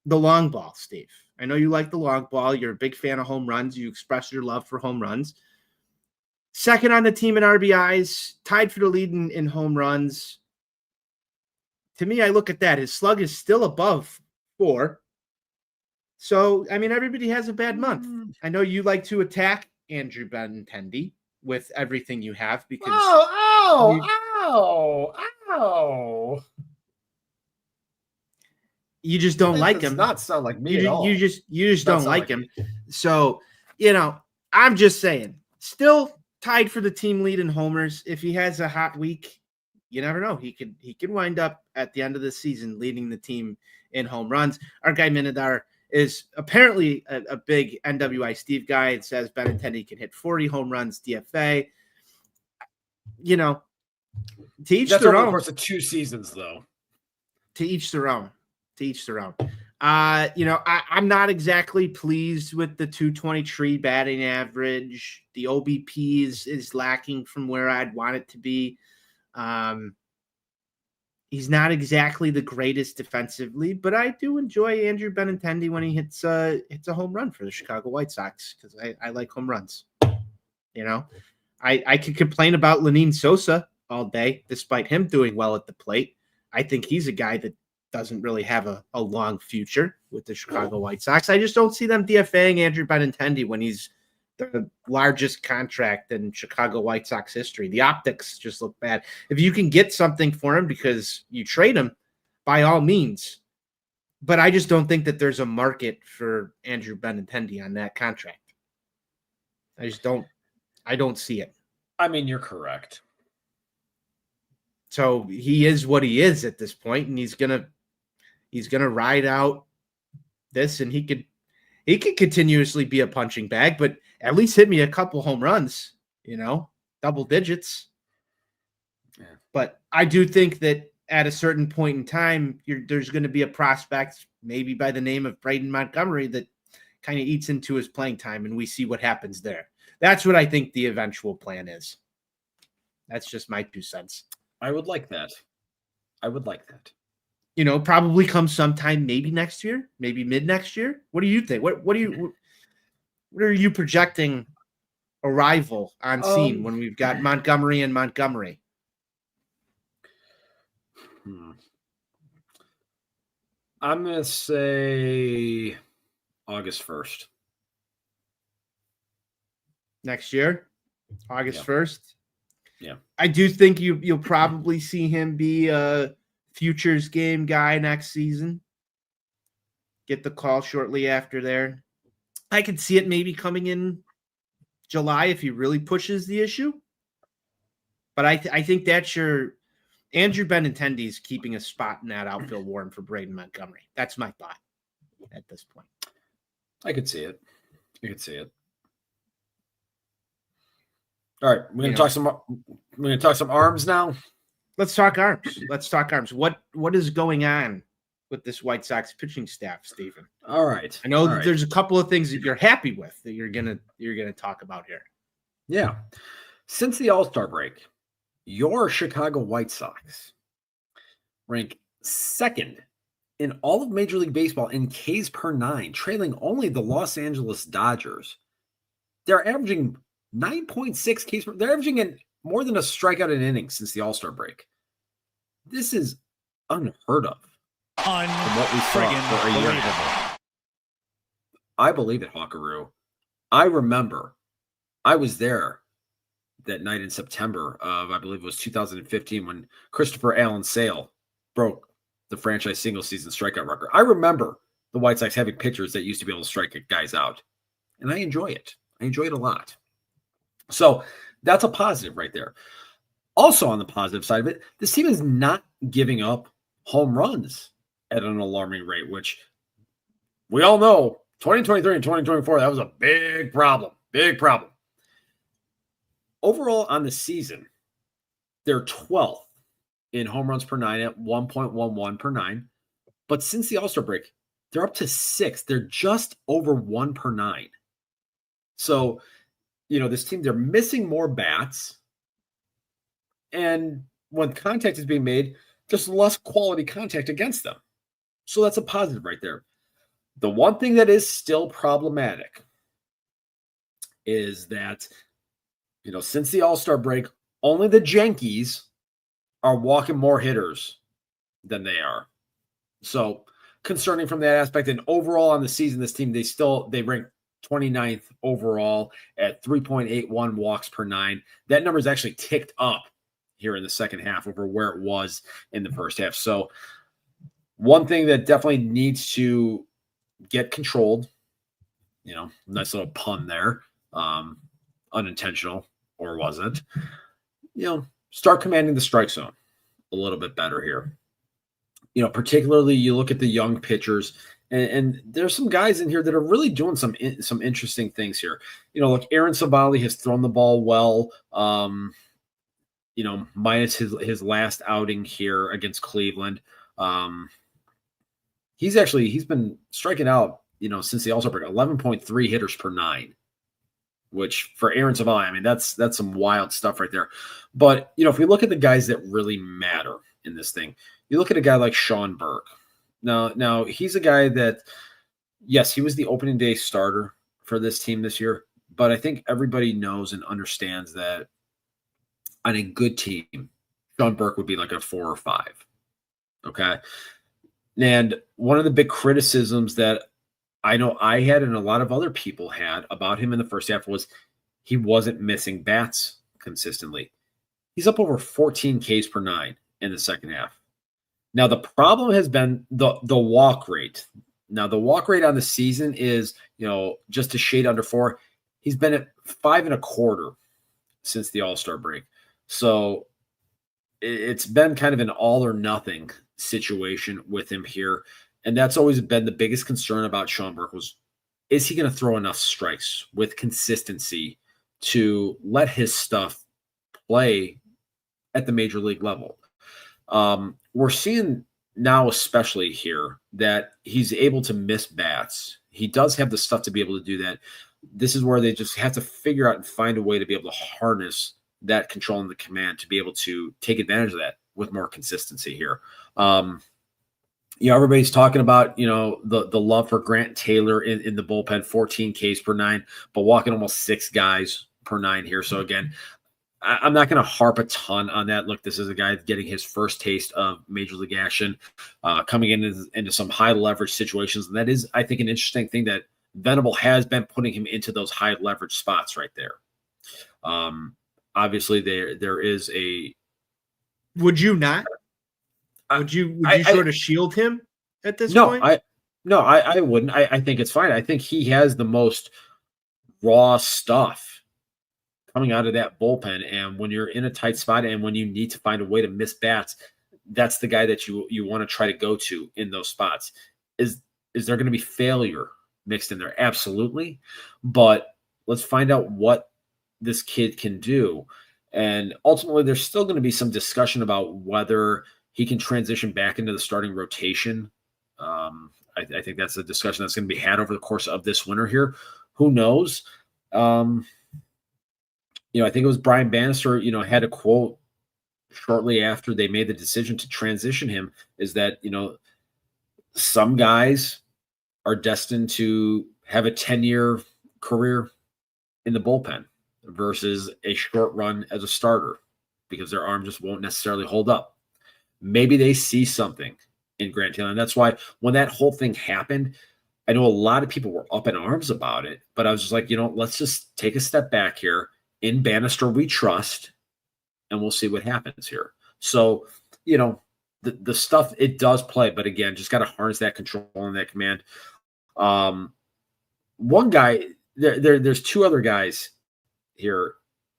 the long ball, Steve. I know you like the long ball. You're a big fan of home runs. You express your love for home runs. Second on the team in RBIs, tied for the lead in home runs. To me, I look at that. His slug is still above 4. So, I mean, everybody has a bad month. I know you like to attack Andrew Benintendi with everything you have because you just don't like him. Not sound like me at all. You just don't like him. So, I'm just saying, still tied for the team lead in homers. If he has a hot week, you never know. He could wind up at the end of the season leading the team in home runs. Our guy Minadar is apparently a big NWI Steve guy. It says Benintendi can hit 40 home runs DFA. To each That's their over own. the course of 2 seasons, though. To each their own. I'm not exactly pleased with the 223 batting average. The OBP is lacking from where I'd want it to be. He's not exactly the greatest defensively, but I do enjoy Andrew Benintendi when he hits a home run for the Chicago White Sox because I like home runs. I could complain about Lenyn Sosa all day, despite him doing well at the plate. I think he's a guy that doesn't really have a long future with the Chicago White Sox. I just don't see them DFAing Andrew Benintendi when he's the largest contract in Chicago White Sox history. The optics just look bad. If you can get something for him because you trade him, by all means. But I just don't think that there's a market for Andrew Benintendi on that contract. I don't see it. I mean, you're correct. So he is what he is at this point, and he's gonna ride out this, and he could continuously be a punching bag, but at least hit me a couple home runs, double digits. Yeah. But I do think that at a certain point in time, there's going to be a prospect, maybe by the name of Braden Montgomery, that kind of eats into his playing time, and we see what happens there. That's what I think the eventual plan is. That's just my 2 cents. I would like that. Probably come sometime, maybe next year, maybe mid next year. What do you think? What are you projecting arrival on scene Um, when we've got Montgomery and Montgomery? I'm going to say August 1st. Next year, August 1st. Yeah. I do think you'll probably see him be a futures game guy next season. Get the call shortly after there. I could see it maybe coming in July if he really pushes the issue. But I think that's your Andrew Benintendi's keeping a spot in that outfield warm for Braden Montgomery. That's my thought at this point. I could see it. All right, we're gonna talk some arms now. Let's talk arms. What is going on with this White Sox pitching staff, Stephen? All right. I know there's a couple of things that you're happy with that you're gonna talk about here. Yeah. Since the All-Star break, your Chicago White Sox rank second in all of Major League Baseball in Ks per 9, trailing only the Los Angeles Dodgers. They're averaging 9.6 Ks per. They're averaging in more than a strikeout an inning since the All-Star break. This is unheard of from what we saw for a year ago. I believe it, Hawkaroo. I remember I was there that night in September of, I believe it was 2015, when Christopher Allen Sale broke the franchise single season strikeout record. I remember the White Sox having pitchers that used to be able to strike guys out. And I enjoy it. I enjoy it a lot. So that's a positive right there. Also on the positive side of it, this team is not giving up home runs at an alarming rate, which we all know 2023 and 2024, that was a big problem. Big problem. Overall on the season, they're 12th in home runs per 9 at 1.11 per 9. But since the All-Star break, they're up to 6th. They're just over 1 per 9. So, this team, they're missing more bats. And when contact is being made, there's less quality contact against them. So that's a positive right there. The one thing that is still problematic is that, since the All-Star break, only the Yankees are walking more hitters than they are. So concerning from that aspect. And overall on the season, this team, they rank 29th overall at 3.81 walks per 9. That number is actually ticked up here in the second half over where it was in the first half. So one thing that definitely needs to get controlled, nice little pun there, unintentional, or was it? Start commanding the strike zone a little bit better here. Particularly you look at the young pitchers, and there's some guys in here that are really doing some interesting things here. Like Aaron Savali has thrown the ball well, minus his last outing here against Cleveland. He's been striking out, since the All-Star break, 11.3 hitters per 9, which for Aaron Savali, that's some wild stuff right there. But, if we look at the guys that really matter in this thing, you look at a guy like Sean Burke. Now he's a guy that, yes, he was the opening day starter for this team this year, but I think everybody knows and understands that on a good team, Sean Burke would be like a 4 or 5. Okay. And one of the big criticisms that I know I had and a lot of other people had about him in the first half was he wasn't missing bats consistently. He's up over 14 Ks per 9 in the second half. Now, the problem has been the walk rate. Now, the walk rate on the season is, just a shade under 4. He's been at 5.25 since the All-Star break. So it's been kind of an all or nothing situation with him here. And that's always been the biggest concern about Sean Burke was, is he going to throw enough strikes with consistency to let his stuff play at the major league level? We're seeing now, especially here, that he's able to miss bats. He does have the stuff to be able to do that. This is where they just have to figure out and find a way to be able to harness that control and the command to be able to take advantage of that with more consistency here. Everybody's talking about, the love for Grant Taylor in the bullpen, 14 Ks per 9, but walking almost 6 guys per nine here. So again, I'm not going to harp a ton on that. Look, this is a guy getting his first taste of major league action, coming into some high leverage situations. And that is, I think, an interesting thing that Venable has been putting him into those high leverage spots right there. Obviously there is a, would you not? Would you sort of shield him at this point? I wouldn't. I think it's fine. I think he has the most raw stuff coming out of that bullpen. And when you're in a tight spot and when you need to find a way to miss bats, that's the guy that you want to try to go to in those spots. Is there going to be failure mixed in there? Absolutely. But let's find out what this kid can do. And ultimately, there's still going to be some discussion about whether he can transition back into the starting rotation. I think that's a discussion that's going to be had over the course of this winter here. Who knows? I think it was Brian Bannister, had a quote shortly after they made the decision to transition him, is that, some guys are destined to have a 10-year career in the bullpen versus a short run as a starter because their arm just won't necessarily hold up. Maybe they see something in Grant Taylor. And that's why when that whole thing happened, I know a lot of people were up in arms about it, but I was just like, let's just take a step back here. In Bannister, we trust, and we'll see what happens here. So, the stuff, it does play, but again, just got to harness that control and that command. One guy, there's two other guys here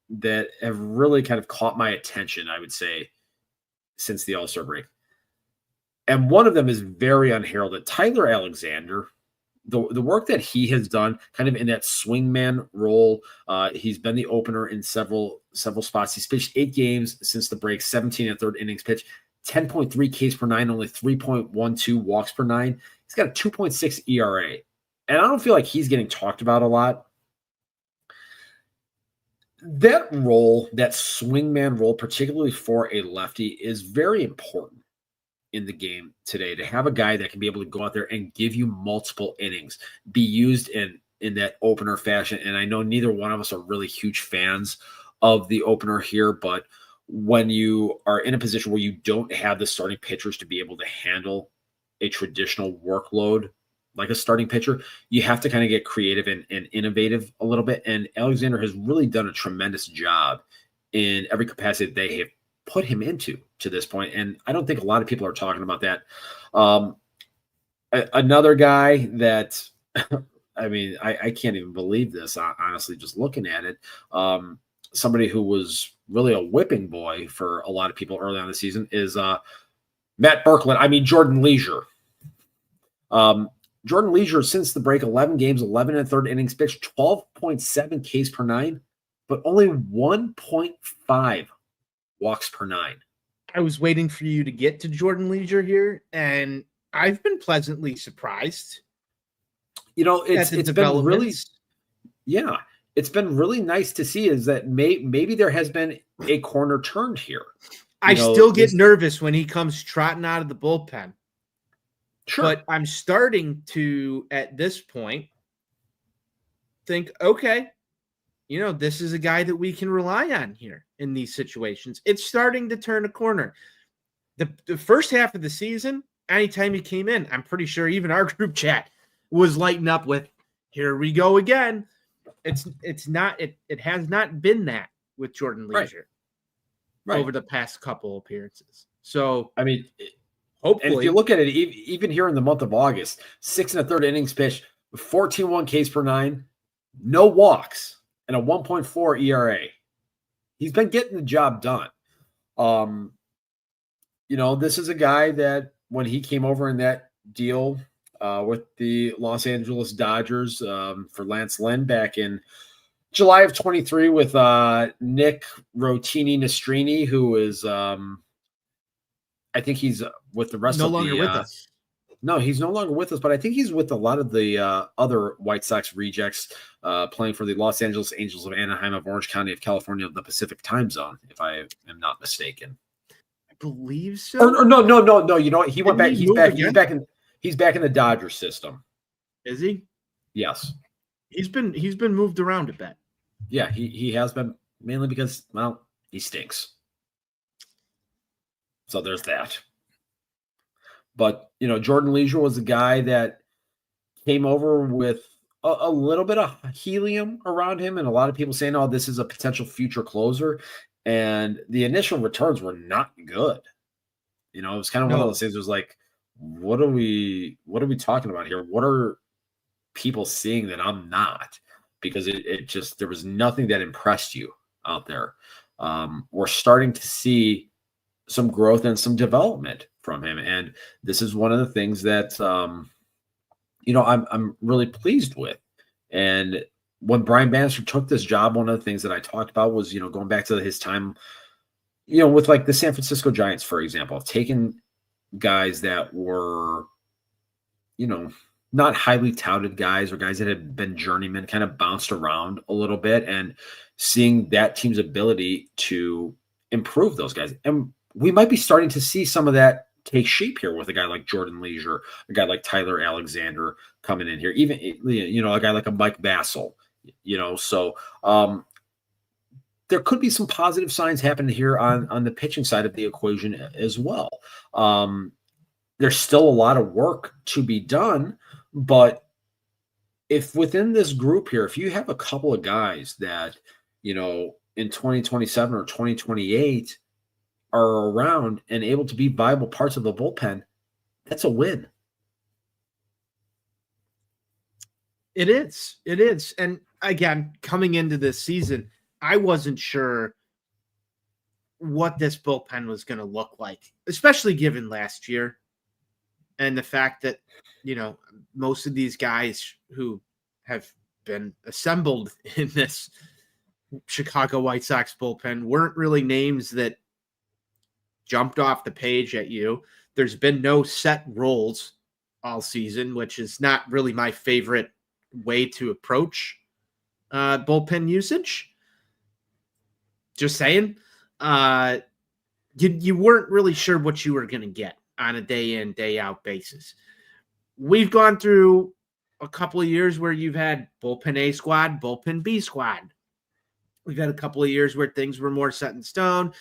that have really kind of caught my attention, I would say, since the All-Star break. And one of them is very unheralded. Tyler Alexander, the work that he has done kind of in that swingman role. He's been the opener in several spots. He's pitched 8 games since the break, 17 and third innings pitched, 10.3 Ks per nine, only 3.12 walks per nine. He's got a 2.6 ERA. And I don't feel like he's getting talked about a lot. That role, that swingman role, particularly for a lefty, is very important in the game today, to have a guy that can be able to go out there and give you multiple innings, be used in that opener fashion. And I know neither one of us are really huge fans of the opener here, but when you are in a position where you don't have the starting pitchers to be able to handle a traditional workload like a starting pitcher, you have to kind of get creative and innovative a little bit. And Alexander has really done a tremendous job in every capacity that they have put him into to this point. And I don't think a lot of people are talking about that. Another guy that, I mean, I can't even believe this, honestly, just looking at it. Somebody who was really a whipping boy for a lot of people early on in the season is Jordan Leisure. Jordan Leisure, since the break, 11 games, 11 and third innings pitched, 12.7 Ks per nine, but only 1.5 walks per nine. I was waiting for you to get to Jordan Leisure here, and I've been pleasantly surprised. It's been really, it's been really nice to see is that maybe there has been a corner turned here. I still get nervous when he comes trotting out of the bullpen. Sure. But I'm starting to, at this point, think, okay, this is a guy that we can rely on here in these situations. It's starting to turn a corner. The first half of the season, anytime he came in, I'm pretty sure even our group chat was lighting up with, here we go again. It has not been that with Jordan Leisure over the past couple appearances. So, I mean, hopefully, and if you look at it, even here in the month of August, 6 and a third innings pitched, 14.1 Ks per nine, no walks, and a 1.4 ERA. He's been getting the job done. This is a guy that when he came over in that deal with the Los Angeles Dodgers for Lance Lynn back in July of 23 with Nick Rotini Nastrini, who is I think he's with the rest no of longer with us. No, he's no longer with us, but I think he's with a lot of the other White Sox rejects playing for the Los Angeles Angels of Anaheim of Orange County of California of the Pacific time zone, if I am not mistaken. I believe so. Or no. You know what? He went back. He's back in the Dodgers system. Is he? Yes. He's been moved around a bit. Yeah, he has been, mainly because, well, he stinks. So there's that. But, Jordan Leisure was a guy that came over with a little bit of helium around him, and a lot of people saying, "Oh, this is a potential future closer." And the initial returns were not good. It was kind of one of No, those things. It was like, what are we talking about here? What are people seeing that I'm not? Because it just, there was nothing that impressed you out there. We're starting to see some growth and some development from him, and this is one of the things that I'm really pleased with. And when Brian Bannister took this job, one of the things that I talked about was, going back to his time, with like the San Francisco Giants, for example, taking guys that were, not highly touted guys, or guys that had been journeymen, kind of bounced around a little bit, and seeing that team's ability to improve those guys. And we might be starting to see some of that take shape here with a guy like Jordan Leisure, a guy like Tyler Alexander coming in here, even, a guy like a Mike Vassell, so there could be some positive signs happening here on the pitching side of the equation as well. There's still a lot of work to be done, but if within this group here, if you have a couple of guys that, in 2027 or 2028 are around and able to be viable parts of the bullpen, that's a win. it is. It is. And again, coming into this season, I wasn't sure what this bullpen was going to look like, especially given last year and the fact that, most of these guys who have been assembled in this Chicago White Sox bullpen weren't really names that jumped off the page at you. There's been no set roles all season, which is not really my favorite way to approach bullpen usage. Just saying. You weren't really sure what you were going to get on a day in, day out basis. We've gone through a couple of years where you've had bullpen A squad, bullpen B squad. We've had a couple of years where things were more set in stone.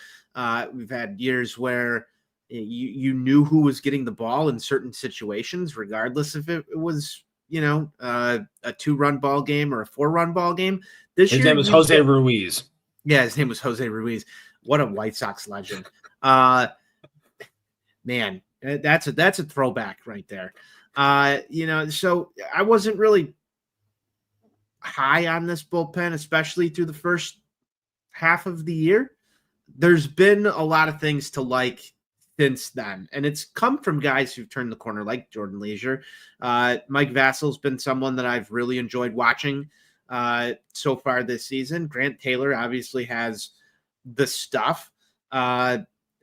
We've had years where you knew who was getting the ball in certain situations, regardless if it was, a 2-run ball game or a 4-run ball game. His name was Jose Ruiz. Yeah, his name was Jose Ruiz. What a White Sox legend. Man, that's a throwback right there. So I wasn't really high on this bullpen, especially through the first half of the year. There's been a lot of things to like since then, and it's come from guys who've turned the corner, like Jordan Leisure. Mike Vassell's been someone that I've really enjoyed watching so far this season. Grant Taylor obviously has the stuff.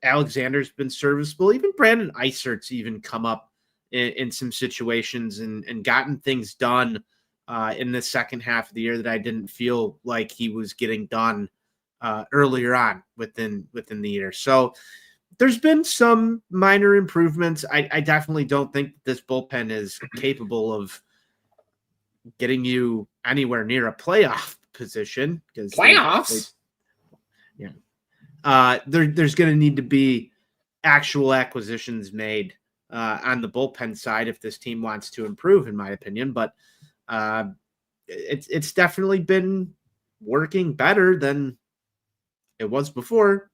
Alexander's been serviceable. Even Brandon Eisert's even come up in some situations and gotten things done in the second half of the year that I didn't feel like he was getting done earlier on within the year. So there's been some minor improvements. I definitely don't think this bullpen is capable of getting you anywhere near a playoff position, because Playoffs? There's going to need to be actual acquisitions made on the bullpen side if this team wants to improve, in my opinion. But it's definitely been working better than it was before.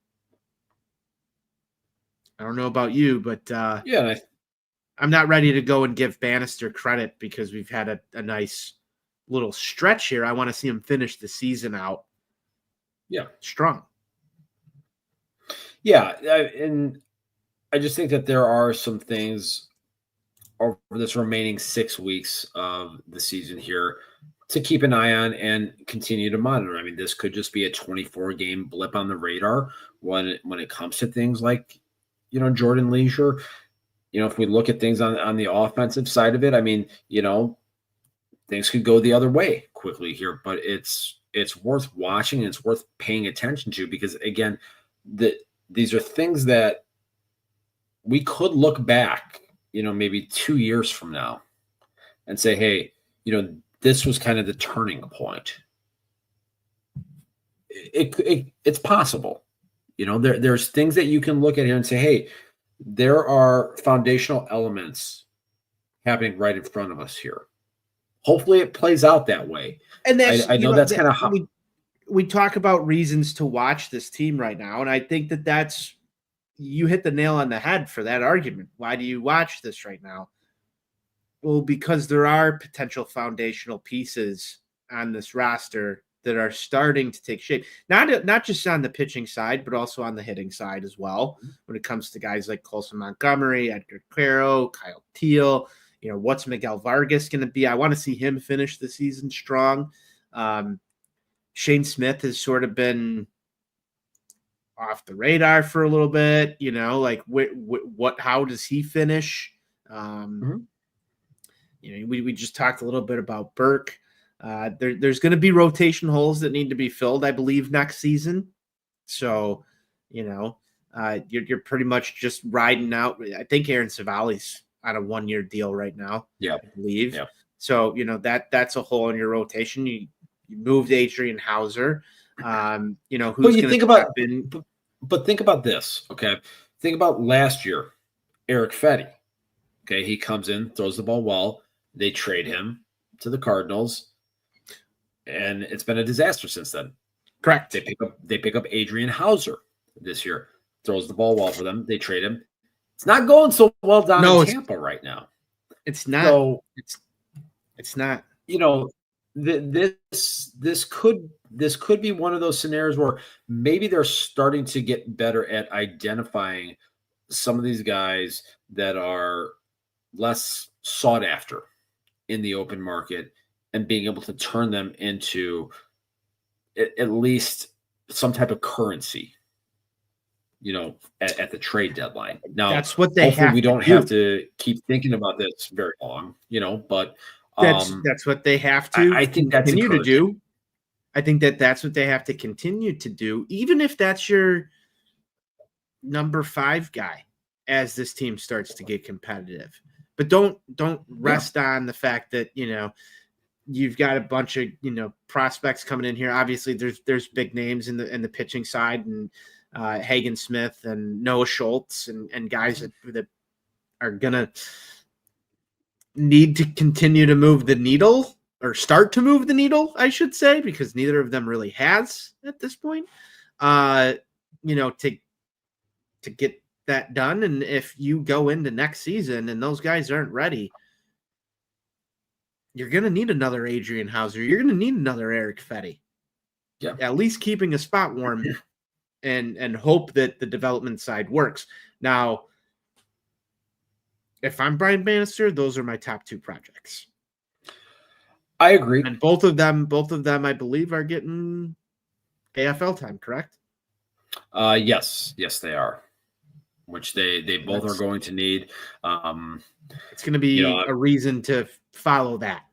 I don't know about you, but Yeah, I'm not ready to go and give Bannister credit because we've had a nice little stretch here. I want to see him finish the season out strong. Yeah, and I just think that there are some things over this remaining 6 weeks of the season here to keep an eye on and continue to monitor. I mean, this could just be a 24-game blip on the radar when it comes to things like, Jordan Leisure. If we look at things on the offensive side of it, I mean, things could go the other way quickly here, but it's worth watching and it's worth paying attention to, because again, these are things that we could look back, maybe 2 years from now and say, hey, this was kind of the turning point. it's possible. There's things that you can look at here and say, hey, there are foundational elements happening right in front of us here. Hopefully it plays out that way. And that's, I know that's kind of how we talk about reasons to watch this team right now. And I think that's, you hit the nail on the head for that argument. Why do you watch this right now? Well, because there are potential foundational pieces on this roster that are starting to take shape. Not just on the pitching side, but also on the hitting side as well. When it comes to guys like Colson Montgomery, Edgar Quero, Kyle Teal, what's Miguel Vargas going to be? I want to see him finish the season strong. Shane Smith has sort of been off the radar for a little bit, how does he finish? We just talked a little bit about Burke. There's going to be rotation holes that need to be filled, I believe, next season. So, you're pretty much just riding out. I think Aaron Savali's on a 1-year deal right now. Yeah, I believe. Yeah. So, that's a hole in your rotation. You moved Adrian Hauser. Who's going to step in? But think about this, okay? Think about last year, Eric Fetty. Okay, he comes in, throws the ball well. They trade him to the Cardinals, and it's been a disaster since then. Correct. They pick up Adrian Hauser this year, throws the ball well for them. They trade him. It's not going so well down in Tampa right now. It's not. So, it's not. This could be one of those scenarios where maybe they're starting to get better at identifying some of these guys that are less sought after in the open market and being able to turn them into at least some type of currency, at the trade deadline. Now, that's what they have. We don't have to keep thinking about this very long, but that's what they have to. I think that's continue to do. I think that's what they have to continue to do, even if that's your number 5 guy as this team starts to get competitive. But don't rest on the fact that you've got a bunch of prospects coming in here. Obviously, there's big names in the pitching side, and Hagen Smith and Noah Schultz and guys that are gonna need to continue to move the needle, or start to move the needle, I should say, because neither of them really has at this point. To get that done. And if you go into next season and those guys aren't ready, you're going to need another Adrian Hauser. You're going to need another Eric Fetty. Yeah. At least keeping a spot warm and hope that the development side works. Now, if I'm Brian Bannister, those are my top 2 projects. I agree. And both of them, I believe, are getting AFL time, correct? Yes, they are. Which they both are going to need. It's going to be a reason to follow that.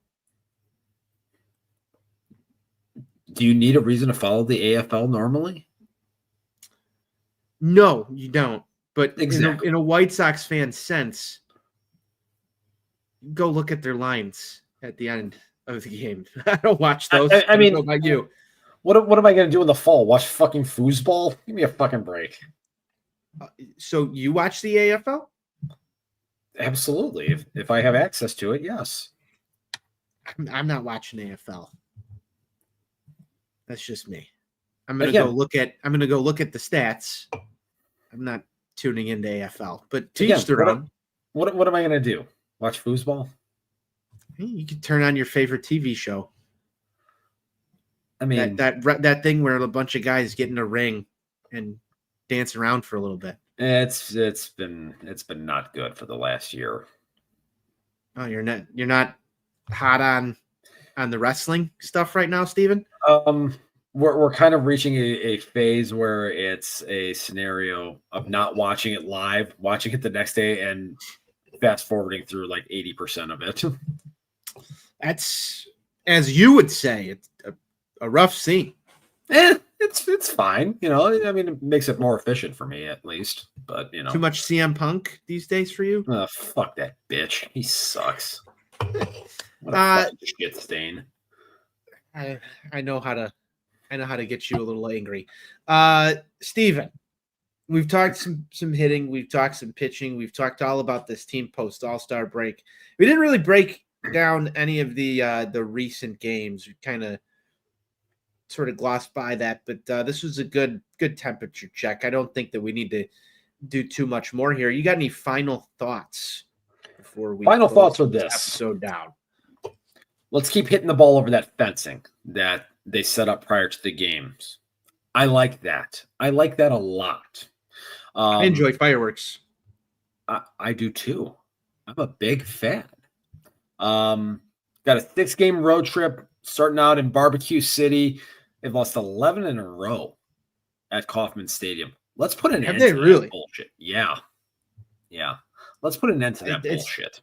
Do you need a reason to follow the AFL normally? No, you don't. But exactly. in a White Sox fan sense, go look at their lines at the end of the game. I don't watch those. I mean, what about you? What am I going to do in the fall? Watch fucking foosball? Give me a fucking break. So you watch the AFL? Absolutely. If I have access to it, yes. I'm not watching AFL. That's just me. I'm gonna go look at the stats. I'm not tuning into AFL, but to each their own. What am I gonna do? Watch foosball? You can turn on your favorite TV show. I mean that thing where a bunch of guys get in a ring and dance around for a little bit. It's been not good for the last year. Oh, you're not hot on the wrestling stuff right now, Steven? We're kind of reaching a phase where it's a scenario of not watching it live, watching it the next day, and fast forwarding through like 80% of it. That's, as you would say, it's a rough scene. It's fine. I mean, it makes it more efficient for me at least. But too much CM Punk these days for you? Fuck that bitch. He sucks. What a fucking shit stain. I know how to I know how to get you a little angry. Steven, we've talked some hitting. We've talked some pitching. We've talked all about this team post All-Star break. We didn't really break down any of the recent games. We kind of sort of glossed by that, but this was a good temperature check. I don't think that we need to do too much more here. You got any final thoughts before we Final thoughts with this this episode down? Let's keep hitting the ball over that fencing that they set up prior to the games. I like that. I like that a lot. I enjoy fireworks. I do too. I'm a big fan. Got a 6-game road trip starting out in Barbecue City. They've lost 11 in a row at Kauffman Stadium. Let's put an end to that bullshit. Yeah. Let's put an end to that bullshit.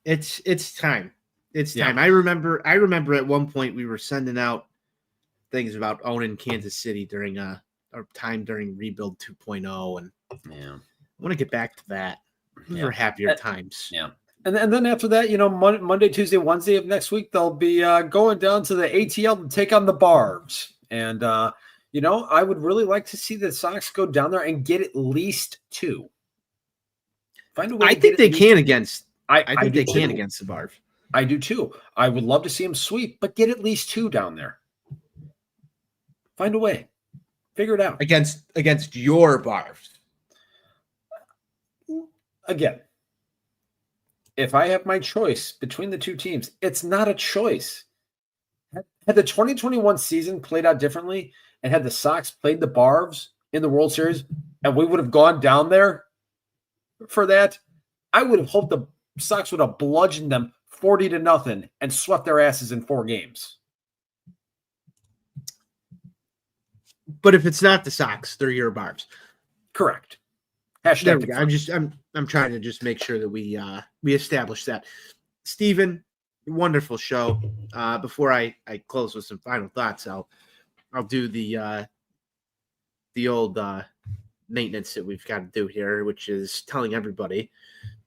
It's time. It's time. I remember at one point we were sending out things about owning Kansas City during our time during Rebuild 2.0, and I want to get back to that. Those were happier times. Yeah. And then after that, Monday, Tuesday, Wednesday of next week, they'll be going down to the ATL to take on the Barbs. And, I would really like to see the Sox go down there and get at least 2. Find a way. I think they can against. I think they can against the Barbs. I do too. I would love to see them sweep, but get at least 2 down there. Find a way. Figure it out. Against your Barbs. Again, if I have my choice between the two teams, it's not a choice. Had the 2021 season played out differently and had the Sox played the Barbs in the World Series and we would have gone down there for that, I would have hoped the Sox would have bludgeoned them 40-0 and swept their asses in 4 games. But if it's not the Sox, they're your Barbs. Correct. There we go. I'm trying to just make sure that we establish that. Steven, wonderful show. Before I close with some final thoughts, I'll do the old maintenance that we've got to do here, which is telling everybody.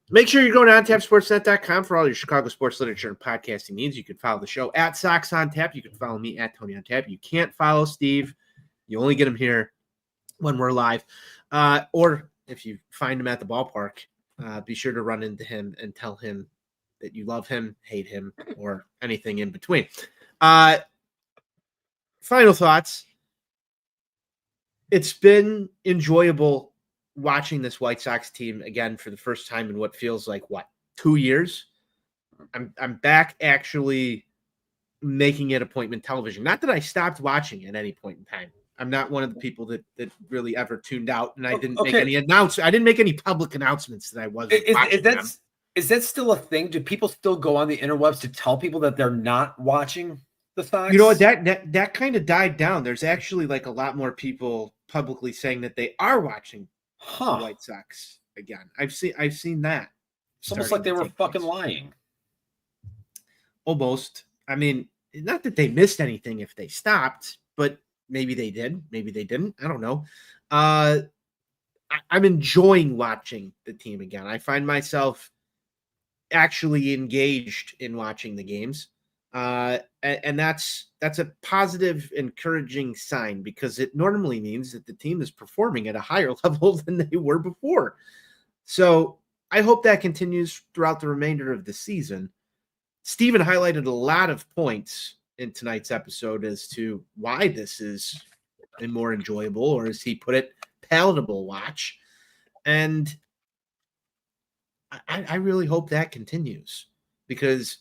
Make sure you're going to ontapsportsnet.com for all your Chicago sports literature and podcasting needs. You can follow the show at Sox On Tap. You can follow me at Tony On Tap. You can't follow Steve. You only get him here when we're live. Or if you find him at the ballpark, be sure to run into him and tell him that you love him, hate him, or anything in between. Final thoughts. It's been enjoyable watching this White Sox team again for the first time in what feels like 2 years. I'm back actually making it appointment television. Not that I stopped watching at any point in time. I'm not one of the people that really ever tuned out, and I didn't make any announcements. I didn't make any public announcements that I wasn't watching them. Is that still a thing? Do people still go on the interwebs to tell people that they're not watching the Sox? You know what? That kind of died down. There's actually a lot more people publicly saying that they are watching the White Sox again. I've seen that. It's almost like they were fucking lying. Almost. I mean, not that they missed anything if they stopped, but maybe they did. Maybe they didn't. I don't know. I'm enjoying watching the team again. I find myself actually engaged in watching the games. And that's a positive, encouraging sign because it normally means that the team is performing at a higher level than they were before. So I hope that continues throughout the remainder of the season. Steven highlighted a lot of points in tonight's episode as to why this is a more enjoyable, or as he put it, palatable watch. And I really hope that continues because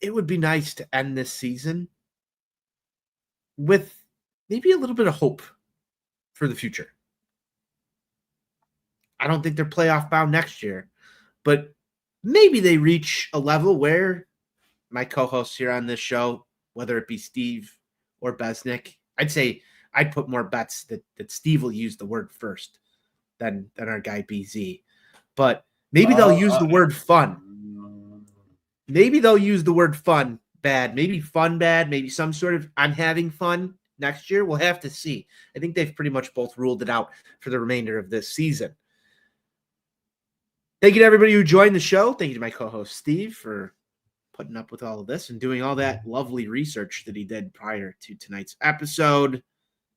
it would be nice to end this season with maybe a little bit of hope for the future. I don't think they're playoff bound next year, but maybe they reach a level where my co-hosts here on this show, whether it be Steve or Besnick, I'd say I'd put more bets that Steve will use the word first than our guy BZ. But maybe they'll use the word fun. Maybe they'll use the word fun bad, maybe fun bad, maybe some sort of I'm having fun next year. We'll have to see. I think they've pretty much both ruled it out for the remainder of this season. Thank you to everybody who joined the show. Thank you to my co-host Steve for putting up with all of this and doing all that lovely research that he did prior to tonight's episode.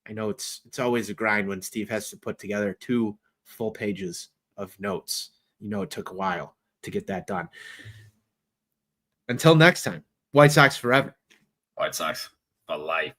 I know it's always a grind when Steve has to put together 2 full pages of notes. You know, it took a while to get that done. Until next time, White Sox forever. White Sox for life.